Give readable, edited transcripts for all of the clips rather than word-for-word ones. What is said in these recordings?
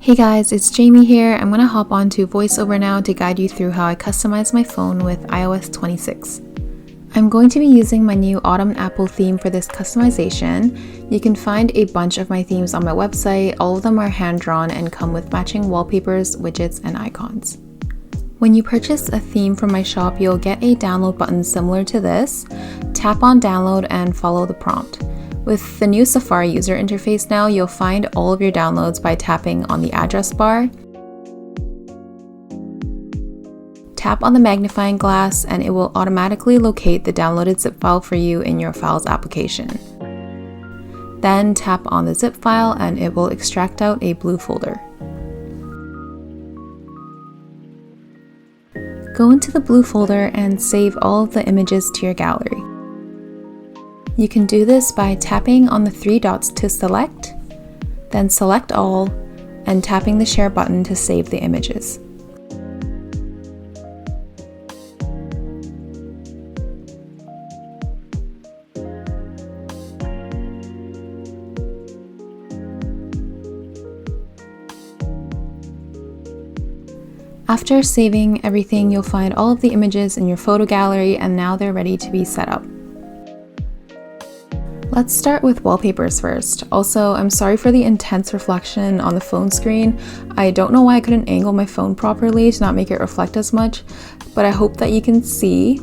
Hey guys, it's Jamie here. I'm going to hop onto VoiceOver now to guide you through how I customize my phone with iOS 26. I'm going to be using my new Autumn Apple theme for this customization. You can find a bunch of my themes on my website. All of them are hand-drawn and come with matching wallpapers, widgets, and icons. When you purchase a theme from my shop, you'll get a download button similar to this. Tap on download and follow the prompt. With the new Safari user interface now, you'll find all of your downloads by tapping on the address bar. Tap on the magnifying glass and it will automatically locate the downloaded zip file for you in your Files application. Then tap on the zip file and it will extract out a blue folder. Go into the blue folder and save all of the images to your gallery. You can do this by tapping on the three dots to select, then select all, and tapping the share button to save the images. After saving everything, you'll find all of the images in your photo gallery and now they're ready to be set up. Let's start with wallpapers first. Also, I'm sorry for the intense reflection on the phone screen. I don't know why I couldn't angle my phone properly to not make it reflect as much, but I hope that you can see.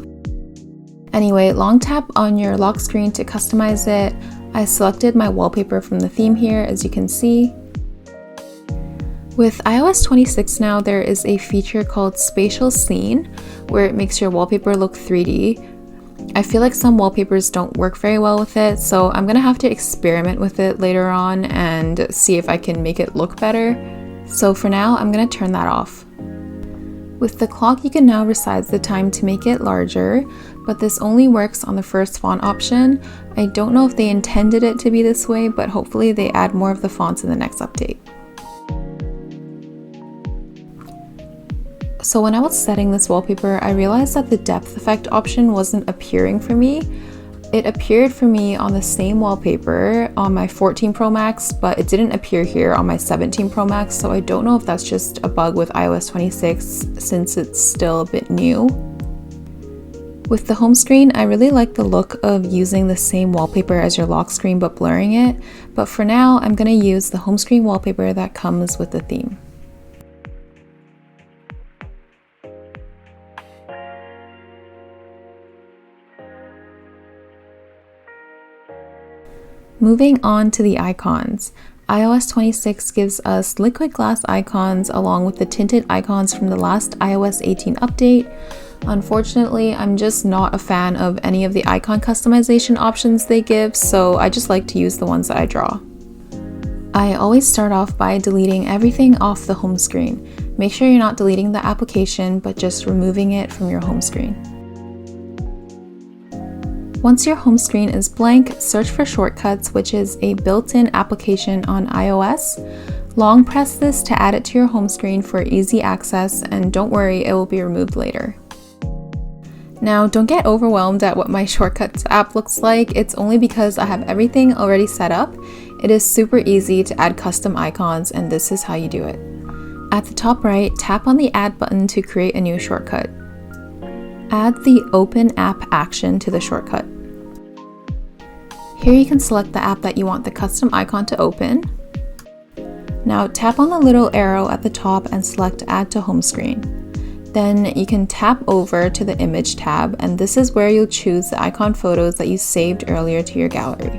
Anyway, long tap on your lock screen to customize it. I selected my wallpaper from the theme here, as you can see. With iOS 26 now, there is a feature called Spatial Scene, where it makes your wallpaper look 3D. I feel like some wallpapers don't work very well with it, so I'm gonna have to experiment with it later on and see if I can make it look better. So for now, I'm gonna turn that off. With the clock, you can now resize the time to make it larger, but this only works on the first font option. I don't know if they intended it to be this way, but hopefully they add more of the fonts in the next update. So when I was setting this wallpaper, I realized that the depth effect option wasn't appearing for me. It appeared for me on the same wallpaper on my 14 Pro Max, but it didn't appear here on my 17 Pro Max, so I don't know if that's just a bug with iOS 26 since it's still a bit new. With the home screen, I really like the look of using the same wallpaper as your lock screen but blurring it, but for now, I'm gonna use the home screen wallpaper that comes with the theme. Moving on to the icons. iOS 26 gives us liquid glass icons along with the tinted icons from the last iOS 18 update. Unfortunately, I'm just not a fan of any of the icon customization options they give, so I just like to use the ones that I draw. I always start off by deleting everything off the home screen. Make sure you're not deleting the application, but just removing it from your home screen. Once your home screen is blank, search for Shortcuts, which is a built-in application on iOS. Long press this to add it to your home screen for easy access, and don't worry, it will be removed later. Now, don't get overwhelmed at what my Shortcuts app looks like. It's only because I have everything already set up. It is super easy to add custom icons, and this is how you do it. At the top right, tap on the Add button to create a new shortcut. Add the Open App action to the shortcut. Here you can select the app that you want the custom icon to open. Now tap on the little arrow at the top and select Add to Home Screen. Then you can tap over to the Image tab, and this is where you'll choose the icon photos that you saved earlier to your gallery.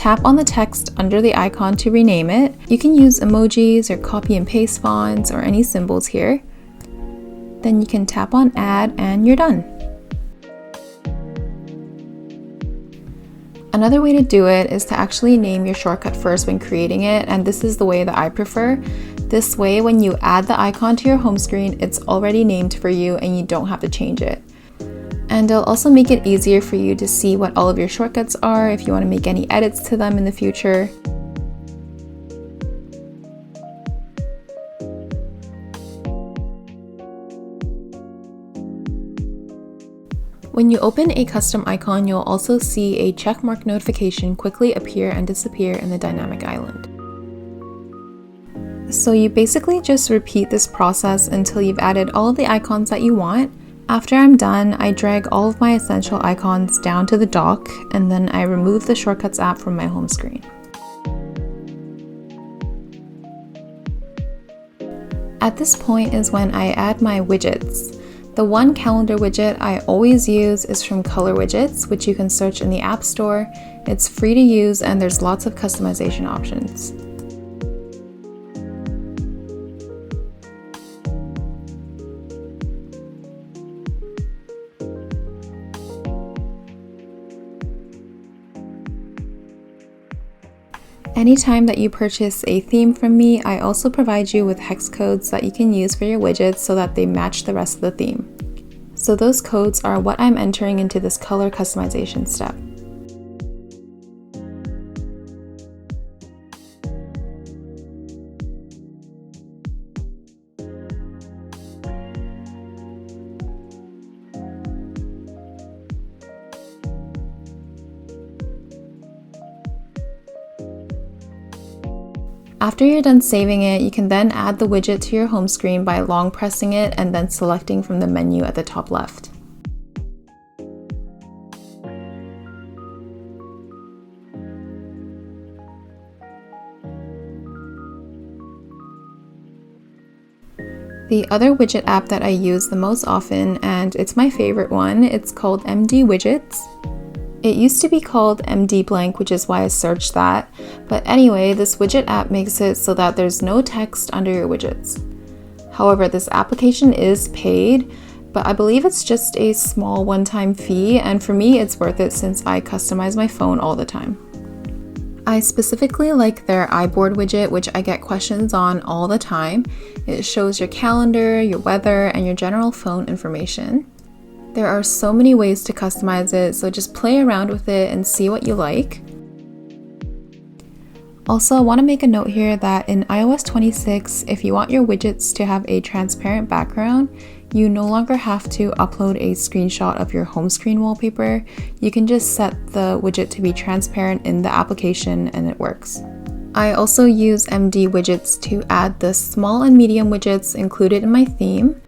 Tap on the text under the icon to rename it. You can use emojis or copy and paste fonts or any symbols here. Then you can tap on Add and you're done. Another way to do it is to actually name your shortcut first when creating it, and this is the way that I prefer. This way, when you add the icon to your home screen, it's already named for you and you don't have to change it. And it'll also make it easier for you to see what all of your shortcuts are if you want to make any edits to them in the future. When you open a custom icon, you'll also see a checkmark notification quickly appear and disappear in the dynamic island. So you basically just repeat this process until you've added all of the icons that you want. After I'm done, I drag all of my essential icons down to the dock, and then I remove the Shortcuts app from my home screen. At this point is when I add my widgets. The one calendar widget I always use is from Color Widgets, which you can search in the App Store. It's free to use and there's lots of customization options. Anytime that you purchase a theme from me, I also provide you with hex codes that you can use for your widgets so that they match the rest of the theme. So those codes are what I'm entering into this color customization step. After you're done saving it, you can then add the widget to your home screen by long pressing it and then selecting from the menu at the top left. The other widget app that I use the most often, and it's my favorite one, it's called 𝗵𝐷_widgets. It used to be called 𝗵𝐷_blank, which is why I searched that. But anyway, this widget app makes it so that there's no text under your widgets. However, this application is paid, but I believe it's just a small one-time fee, and for me it's worth it since I customize my phone all the time. I specifically like their iBoard widget, which I get questions on all the time. It shows your calendar, your weather, and your general phone information. There are so many ways to customize it, so just play around with it and see what you like. Also, I want to make a note here that in iOS 26, if you want your widgets to have a transparent background, you no longer have to upload a screenshot of your home screen wallpaper. You can just set the widget to be transparent in the application and it works. I also use 𝗵𝐷_widgets to add the small and medium widgets included in my theme.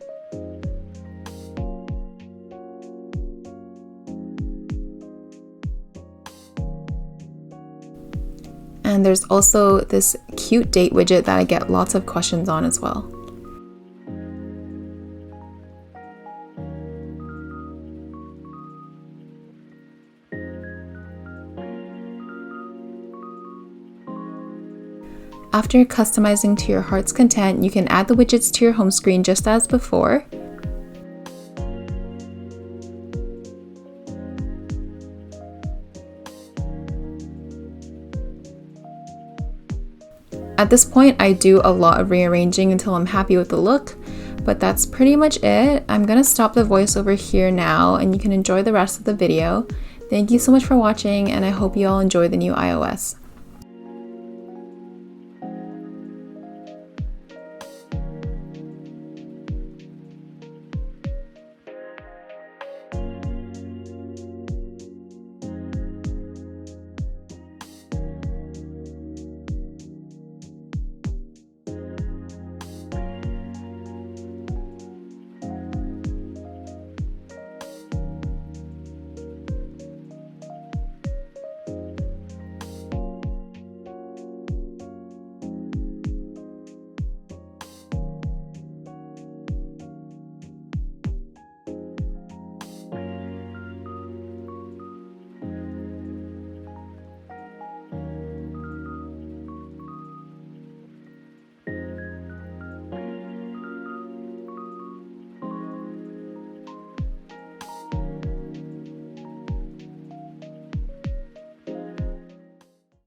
And there's also this cute date widget that I get lots of questions on as well. After customizing to your heart's content, you can add the widgets to your home screen just as before. At this point, I do a lot of rearranging until I'm happy with the look, but that's pretty much it. I'm gonna stop the voiceover here now and you can enjoy the rest of the video. Thank you so much for watching and I hope you all enjoy the new iOS.